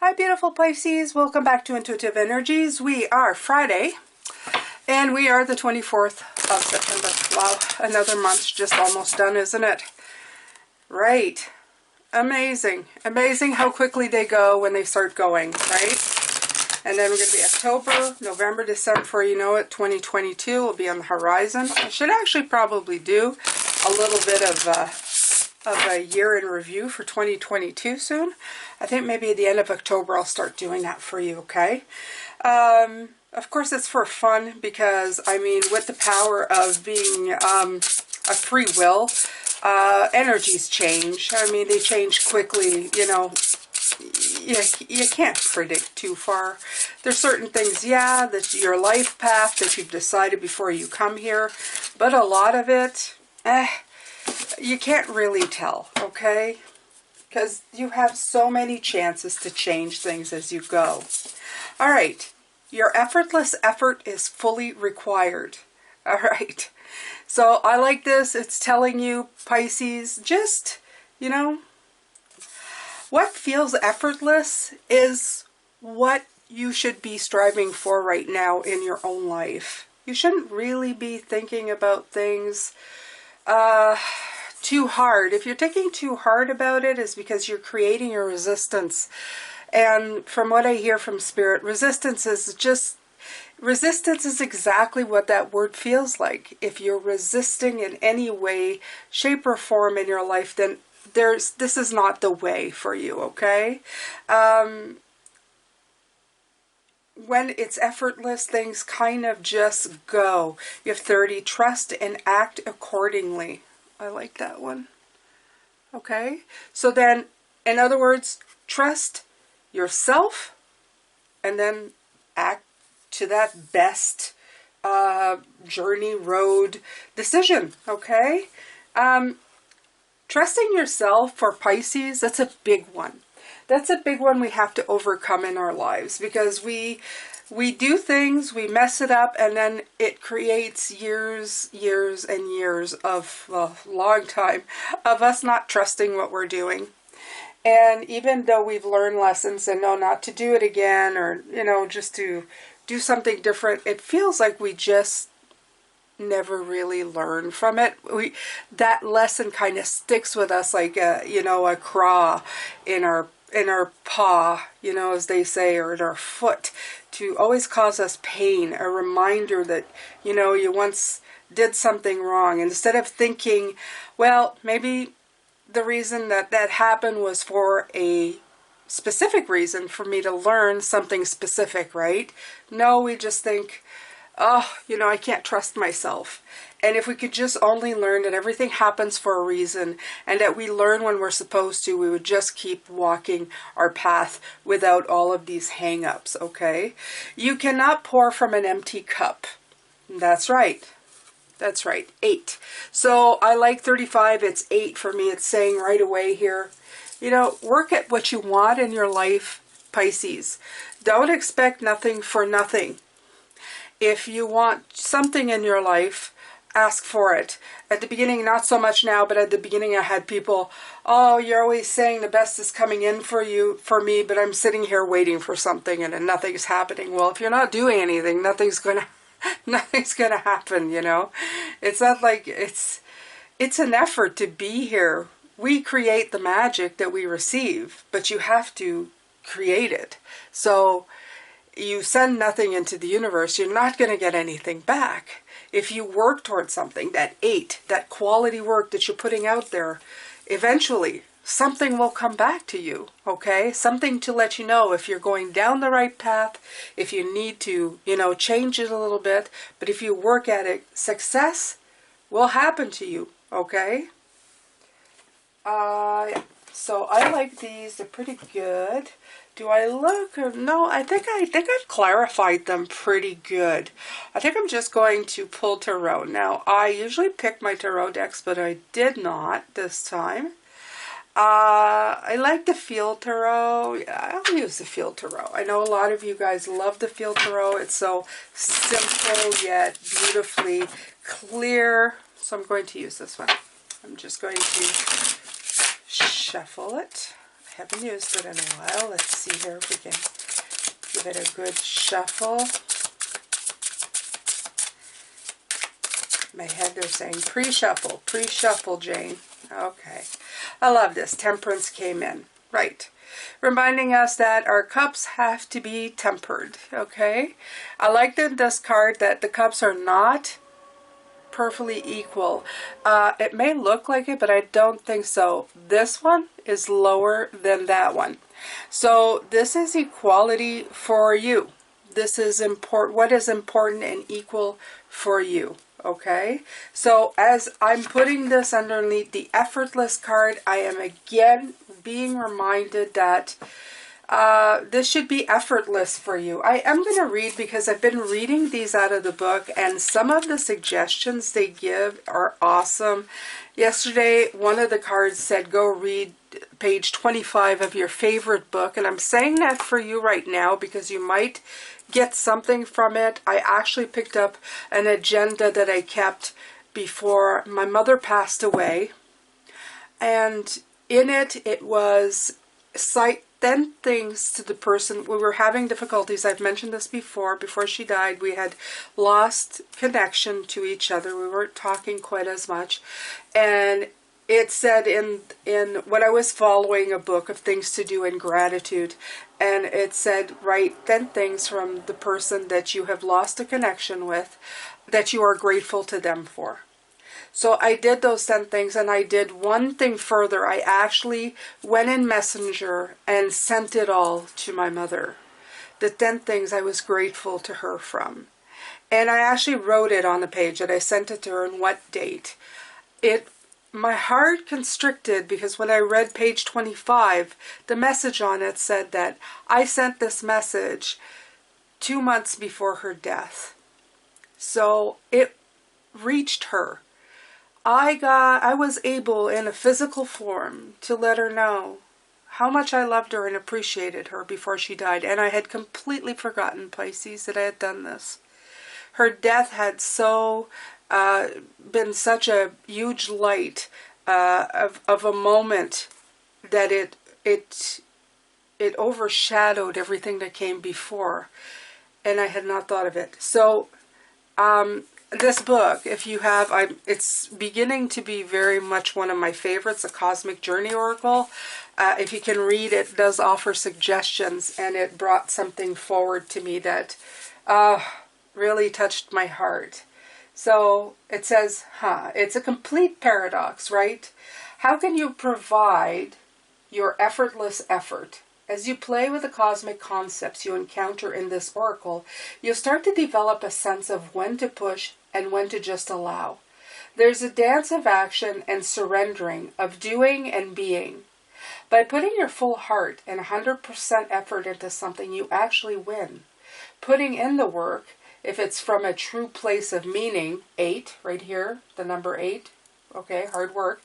Hi beautiful Pisces, welcome back to Intuitive Energies. We are Friday and we are the 24th of September. Wow, another month's just almost done, isn't it? Right. Amazing. Amazing how quickly they go when they start going, right? And then we're going to be October, November, December, before you know it, 2022 will be on the horizon. I should actually probably do a little bit of a year in review for 2022 soon. I think maybe at the end of October I'll start doing that for you, okay? Of course it's for fun because, I mean, with the power of being a free will, energies change. I mean, they change quickly, you know. You can't predict too far. There's certain things, yeah, that's your life path that you've decided before you come here, but a lot of it, you can't really tell, okay? Because you have so many chances to change things as you go. All right, your effortless effort is fully required. All right, so I like this. It's telling you, Pisces, just, you know, what feels effortless is what you should be striving for right now in your own life. You shouldn't really be thinking about things too hard. If you're thinking too hard about it, it's because you're creating a resistance. And from what I hear from Spirit, resistance is exactly what that word feels like. If you're resisting in any way, shape, or form in your life, then this is not the way for you, okay? When it's effortless, things kind of just go. You have 30, trust and act accordingly. I like that one. Okay? So then, in other words, trust yourself and then act to that best journey, road, decision. Okay? Trusting yourself for Pisces, that's a big one. That's a big one we have to overcome in our lives because we do things, we mess it up, and then it creates years and years of, well, long time of us not trusting what we're doing. And even though we've learned lessons and know not to do it again, or, you know, just to do something different, it feels like we just never really learn from it. That lesson kind of sticks with us like a, you know, a craw in our paw, you know, as they say, or in our foot, to always cause us pain, a reminder that, you know, you once did something wrong. Instead of thinking, well, maybe the reason that happened was for a specific reason, for me to learn something specific, right? No, we just think, oh, you know, I can't trust myself. And if we could just only learn that everything happens for a reason and that we learn when we're supposed to, we would just keep walking our path without all of these hang-ups, okay? You cannot pour from an empty cup. That's right. That's right. 8. So I like 35. It's 8 for me. It's saying right away here, you know, work at what you want in your life, Pisces. Don't expect nothing for nothing. If you want something in your life, ask for it. At the beginning, not so much now, but at the beginning I had people, oh, you're always saying the best is coming in for me, but I'm sitting here waiting for something and nothing's happening. Well, if you're not doing anything, nothing's gonna happen, you know. It's not like it's an effort to be here. We create the magic that we receive, but you have to create it. So you send nothing into the universe, you're not going to get anything back. If you work towards something, that 8, that quality work that you're putting out there, eventually something will come back to you, okay? Something to let you know if you're going down the right path, if you need to, you know, change it a little bit. But if you work at it, success will happen to you, okay? So I like these. They're pretty good. Do I look? Or no, I think I've clarified them pretty good. I think I'm just going to pull tarot. Now, I usually pick my tarot decks, but I did not this time. I like the field tarot. Yeah, I'll use the field tarot. I know a lot of you guys love the field tarot. It's so simple yet beautifully clear. So I'm going to use this one. I'm just going to shuffle it. haven't used it in a while. Let's see here if we can give it a good shuffle. My head, they're saying pre-shuffle, Jane. Okay. I love this. Temperance came in. Right. Reminding us that our cups have to be tempered, okay? I like this card that the cups are not perfectly equal. It may look like it, but I don't think so. This one is lower than that one. So this is equality for you. This is important. What is important and equal for you? Okay, so as I'm putting this underneath the effortless card, I am again being reminded that this should be effortless for you. I am going to read because I've been reading these out of the book, and some of the suggestions they give are awesome. Yesterday, one of the cards said, go read page 25 of your favorite book, and I'm saying that for you right now because you might get something from it. I actually picked up an agenda that I kept before my mother passed away, and in it, it was cite 10 things to the person. We were having difficulties. I've mentioned this before she died. We had lost connection to each other. We weren't talking quite as much, and it said in when I was following a book of things to do in gratitude, and it said, write 10 things from the person that you have lost a connection with that you are grateful to them for. So I did those 10 things, and I did one thing further. I actually went in Messenger and sent it all to my mother. The 10 things I was grateful to her from. And I actually wrote it on the page that I sent it to her and what date. My heart constricted because when I read page 25, the message on it said that I sent this message 2 months before her death. So it reached her. I was able in a physical form to let her know how much I loved her and appreciated her before she died. And I had completely forgotten, Pisces, that I had done this. Her death had been such a huge light of a moment that it overshadowed everything that came before, and I had not thought of it. So this book, if you have, it's beginning to be very much one of my favorites, A Cosmic Journey Oracle. If you can read it, does offer suggestions, and it brought something forward to me that really touched my heart. So it says, it's a complete paradox, right? How can you provide your effortless effort? As you play with the cosmic concepts you encounter in this oracle, you'll start to develop a sense of when to push and when to just allow. There's a dance of action and surrendering, of doing and being. By putting your full heart and 100% effort into something, you actually win. Putting in the work, if it's from a true place of meaning, 8, right here, the number 8, okay, hard work,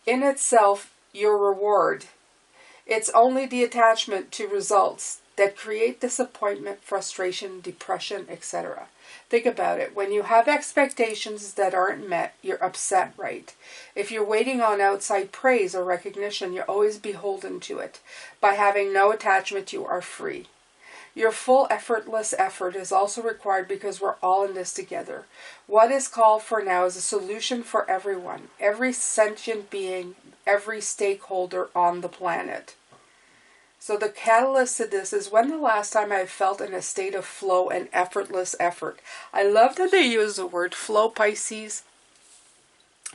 in itself, your reward. It's only the attachment to results that create disappointment, frustration, depression, etc. Think about it. When you have expectations that aren't met, you're upset, right? If you're waiting on outside praise or recognition, you're always beholden to it. By having no attachment, you are free. Your full effortless effort is also required because we're all in this together. What is called for now is a solution for everyone, every sentient being, every stakeholder on the planet. So the catalyst to this is when the last time I felt in a state of flow and effortless effort. I love that they use the word flow, Pisces.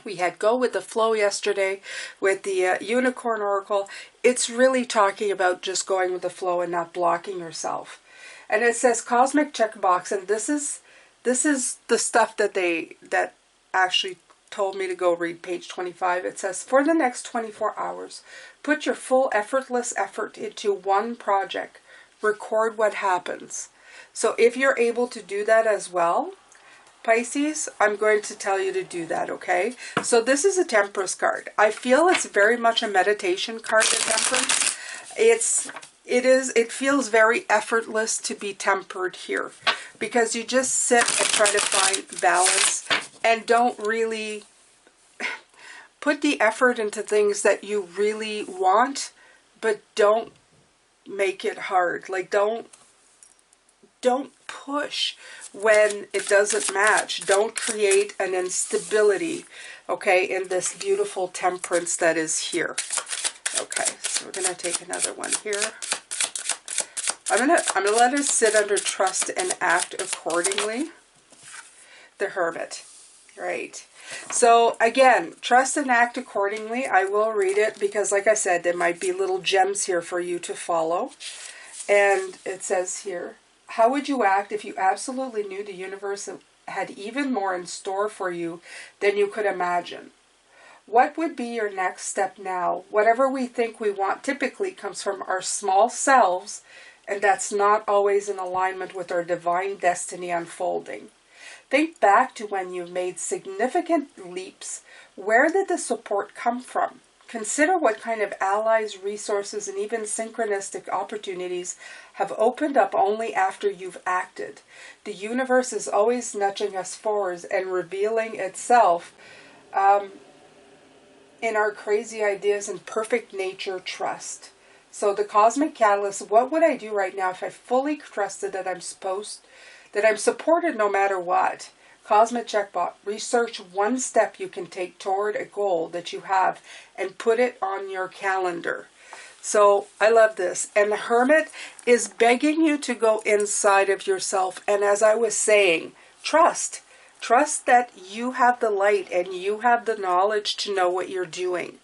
We had Go with the Flow yesterday with the Unicorn Oracle. It's really talking about just going with the flow and not blocking yourself. And it says Cosmic Checkbox, and this is the stuff that actually told me to go read page 25. It says, for the next 24 hours, put your full effortless effort into one project. Record what happens. So if you're able to do that as well, Pisces, I'm going to tell you to do that, okay? So this is a Temperance card. I feel it's very much a meditation card, the Temperance. It feels very effortless to be tempered here because you just sit and try to find balance and don't really put the effort into things that you really want, but don't make it hard. Like, don't push when it doesn't match. Don't create an instability, okay, in this beautiful temperance that is here. Okay, so we're gonna take another one here. I'm gonna let it sit under trust and act accordingly. The Hermit, right? So again, trust and act accordingly. I will read it because, like I said, there might be little gems here for you to follow. And it says here, how would you act if you absolutely knew the universe had even more in store for you than you could imagine? What would be your next step now? Whatever we think we want typically comes from our small selves, and that's not always in alignment with our divine destiny unfolding. Think back to when you've made significant leaps. Where did the support come from? Consider what kind of allies, resources, and even synchronistic opportunities have opened up only after you've acted. The universe is always nudging us forwards and revealing itself in our crazy ideas and perfect nature trust. So the cosmic catalyst, what would I do right now if I fully trusted that I'm supported no matter what? Cosmic checkbox, research one step you can take toward a goal that you have and put it on your calendar. So I love this. And the Hermit is begging you to go inside of yourself. And as I was saying, trust. Trust that you have the light and you have the knowledge to know what you're doing.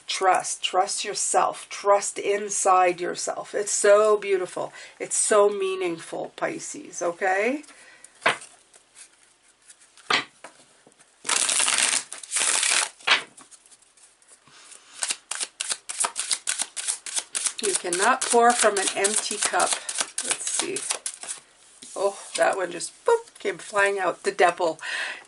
Trust yourself. Trust inside yourself. It's so beautiful. It's so meaningful, Pisces, okay? You cannot pour from an empty cup. Let's see. Oh, that one just boop, came flying out. The Devil.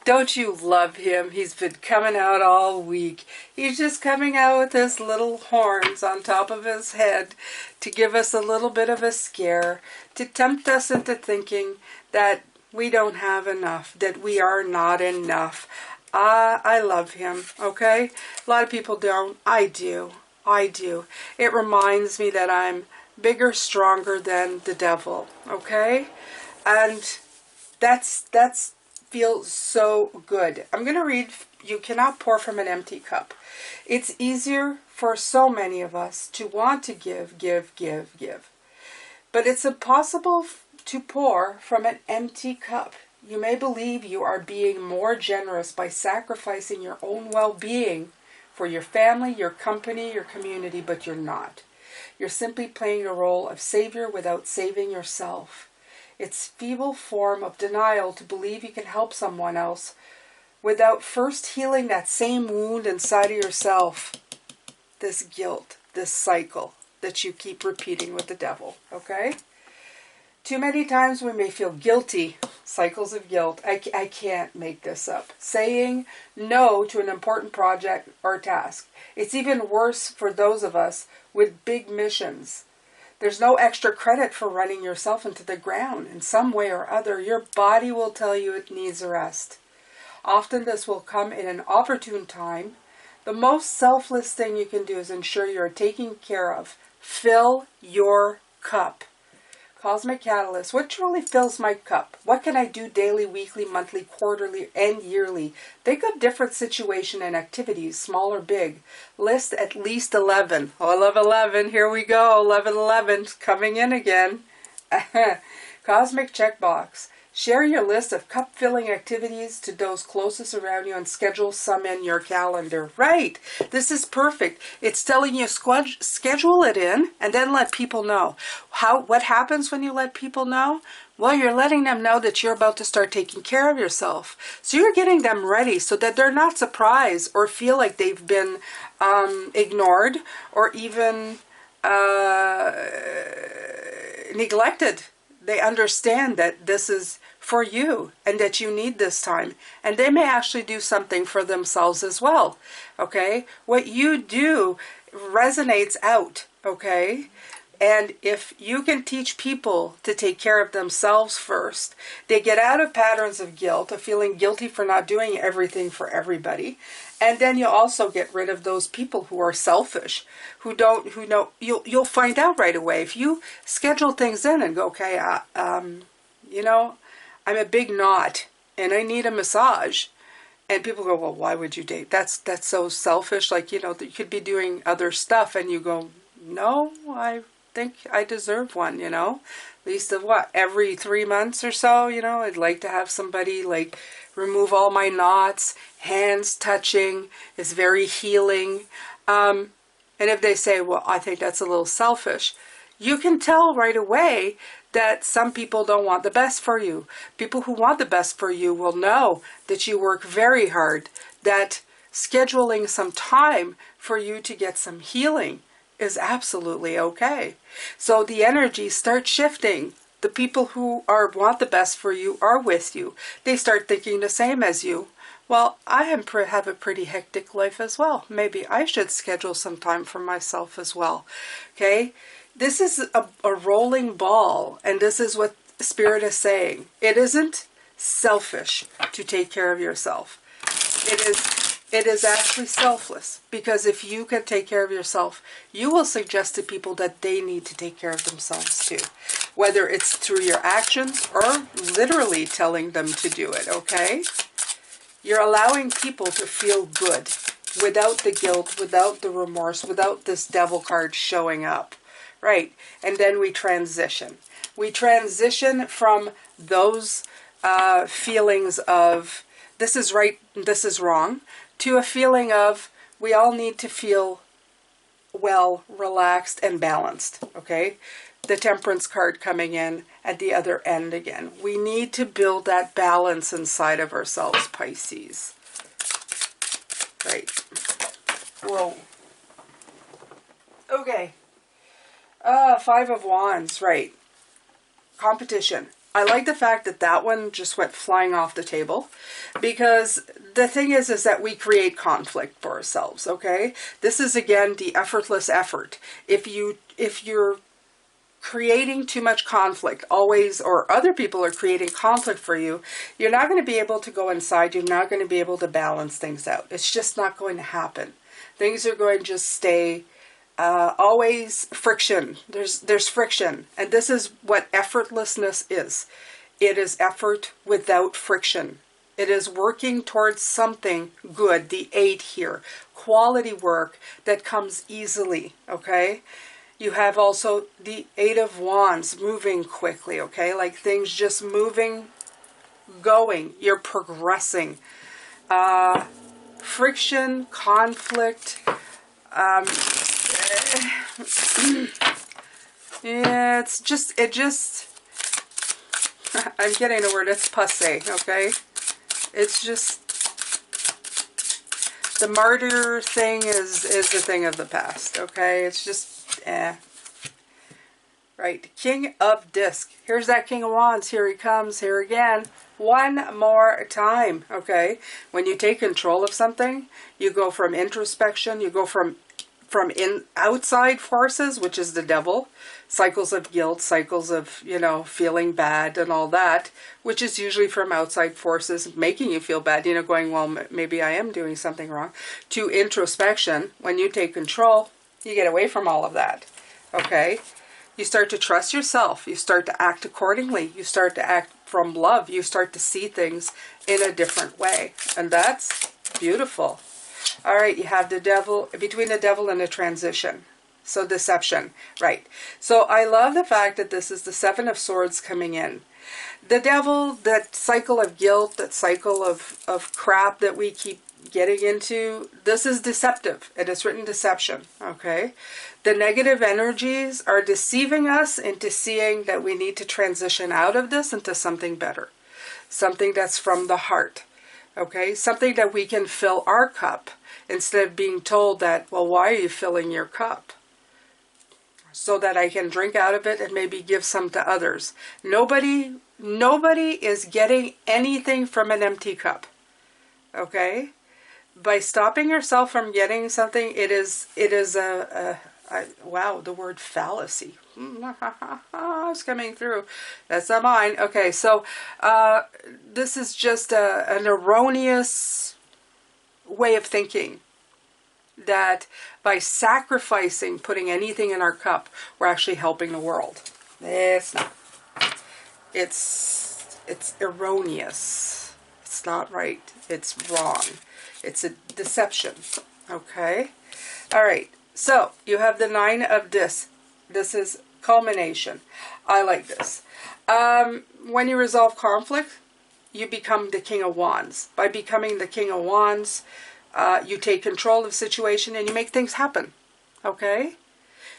Don't you love him? He's been coming out all week. He's just coming out with his little horns on top of his head to give us a little bit of a scare, to tempt us into thinking that we don't have enough, that we are not enough. I love him, okay? A lot of people don't. I do. I do. It reminds me that I'm bigger, stronger than the devil, okay? And that's feels so good. I'm going to read, you cannot pour from an empty cup. It's easier for so many of us to want to give. But it's impossible to pour from an empty cup. You may believe you are being more generous by sacrificing your own well-being for your family, your company, your community, but you're not. You're simply playing a role of savior without saving yourself. It's a feeble form of denial to believe you can help someone else without first healing that same wound inside of yourself. This guilt, this cycle that you keep repeating with the devil, okay? Too many times we may feel guilty, cycles of guilt. I can't make this up. Saying no to an important project or task. It's even worse for those of us with big missions. There's no extra credit for running yourself into the ground. In some way or other, your body will tell you it needs a rest. Often this will come in an opportune time. The most selfless thing you can do is ensure you're taken care of. Fill your cup. Cosmic Catalyst, what truly fills my cup? What can I do daily, weekly, monthly, quarterly, and yearly? Think of different situations and activities, small or big. List at least 11. Oh, I love 11. Here we go. 11 coming in again. Cosmic Checkbox. Share your list of cup-filling activities to those closest around you and schedule some in your calendar. Right. This is perfect. It's telling you schedule it in and then let people know. What happens when you let people know? Well, you're letting them know that you're about to start taking care of yourself. So you're getting them ready so that they're not surprised or feel like they've been ignored or even neglected. They understand that this is for you and that you need this time. And they may actually do something for themselves as well. Okay? What you do resonates out. Okay? And if you can teach people to take care of themselves first, they get out of patterns of guilt, of feeling guilty for not doing everything for everybody. And then you also get rid of those people who are selfish, who know, you'll find out right away. If you schedule things in and go, okay, you know, I'm a big knot and I need a massage. And people go, well, why would you date? That's so selfish. Like, you know, you could be doing other stuff and you go, no, I think I deserve one, you know, at least of what, every 3 months or so, you know, I'd like to have somebody like remove all my knots, hands touching is very healing. And if they say, well, I think that's a little selfish, you can tell right away that some people don't want the best for you. People who want the best for you will know that you work very hard, that scheduling some time for you to get some healing is absolutely okay. So the energy starts shifting. The people who want the best for you are with you. They start thinking the same as you. Well, I have a pretty hectic life as well. Maybe I should schedule some time for myself as well. Okay? This is a rolling ball, and this is what Spirit is saying. It isn't selfish to take care of yourself. It is actually selfless, because if you can take care of yourself, you will suggest to people that they need to take care of themselves too. Whether it's through your actions or literally telling them to do it, okay? You're allowing people to feel good without the guilt, without the remorse, without this devil card showing up, right? And then we transition. We transition from those feelings of this is right, this is wrong, to a feeling of we all need to feel well, relaxed, and balanced, okay? The Temperance card coming in at the other end again. We need to build that balance inside of ourselves, Pisces. Right. Whoa. Okay. 5 of Wands, right. Competition. I like the fact that that one just went flying off the table, because the thing is that we create conflict for ourselves, okay? This is, again, the effortless effort. If you're creating too much conflict always, or other people are creating conflict for you, you're not going to be able to go inside. You're not going to be able to balance things out. It's just not going to happen. Things are going to just stay always friction. There's friction. And this is what effortlessness is. It is effort without friction. It is working towards something good, the 8 here. Quality work that comes easily, okay? You have also the 8 of Wands, moving quickly, okay? Like things just moving, going. You're progressing. Friction, conflict. Yeah, it just, I'm getting the word, it's passé, okay? It's just, the martyr thing is a thing of the past, okay? It's just, Right, King of Disc. Here's that King of Wands. Here he comes, here again. One more time, okay? When you take control of something, you go from introspection, you go from outside forces, which is the devil, cycles of guilt, cycles of, you know, feeling bad and all that, which is usually from outside forces making you feel bad, you know, going, well, maybe I am doing something wrong, to introspection. When you take control, you get away from all of that, okay? You start to trust yourself. You start to act accordingly. You start to act from love. You start to see things in a different way. And that's beautiful. All right, you have the devil, between the devil and the transition. So deception, right. So I love the fact that this is the 7 of Swords coming in. The devil, that cycle of guilt, that cycle of crap that we keep getting into, this is deceptive. It is written deception, okay? The negative energies are deceiving us into seeing that we need to transition out of this into something better. Something that's from the heart, okay? Something that we can fill our cup instead of being told that, well, why are you filling your cup? So that I can drink out of it and maybe give some to others. Nobody is getting anything from an empty cup, okay? By stopping yourself from getting something, it is a wow, the word fallacy. It's coming through. That's not mine. Okay, so this is just an erroneous way of thinking that by sacrificing, putting anything in our cup, we're actually helping the world. It's not. It's erroneous. It's not right. It's wrong. It's a deception. Okay? All right. So, you have the 9 of Discs. This is culmination. I like this. When you resolve conflict, you become the King of Wands. By becoming the King of Wands, you take control of the situation and you make things happen. Okay?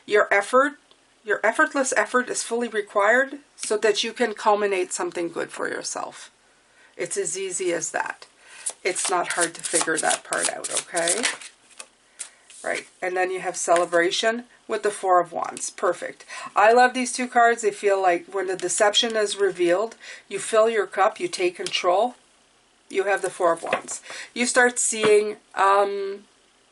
Your effortless effort is fully required so that you can culminate something good for yourself. It's as easy as that. It's not hard to figure that part out, okay? Right, and then you have celebration with the 4 of Wands. Perfect. I love these 2 cards. They feel like when the deception is revealed, you fill your cup, you take control. You have the 4 of Wands. You start seeing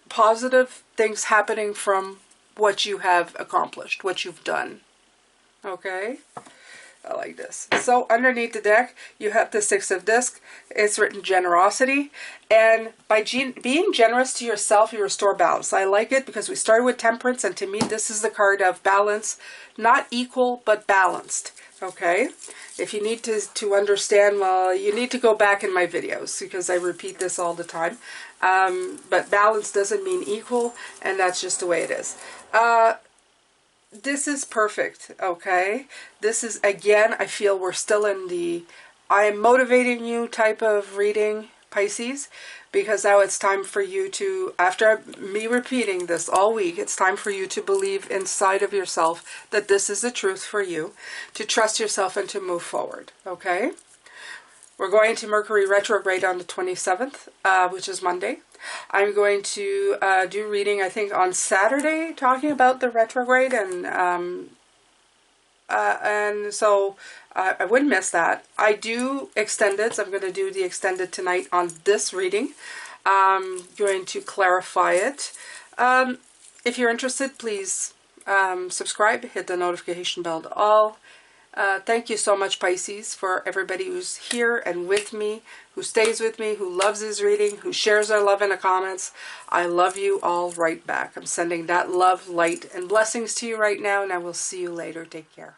positive things happening from what you have accomplished, what you've done. Okay? I like this. So underneath the deck, you have the 6 of Discs. It's written generosity. And by being generous to yourself, you restore balance. I like it because we started with Temperance, and to me, this is the card of balance. Not equal, but balanced. Okay? If you need to understand, well, you need to go back in my videos because I repeat this all the time. But balance doesn't mean equal, and that's just the way it is. This is perfect, okay? This is, again, I feel we're still in the I am motivating you type of reading, Pisces, because now it's time for you to, after me repeating this all week, it's time for you to believe inside of yourself that this is the truth for you, to trust yourself and to move forward, okay? We're going to Mercury Retrograde on the 27th, which is Monday. I'm going to do reading, I think, on Saturday, talking about the retrograde, and so I wouldn't miss that. I do extended, so I'm going to do the extended tonight on this reading. I'm going to clarify it. If you're interested, please subscribe, hit the notification bell to all. Thank you so much, Pisces, for everybody who's here and with me, who stays with me, who loves this reading, who shares their love in the comments. I love you all right back. I'm sending that love, light, and blessings to you right now, and I will see you later. Take care.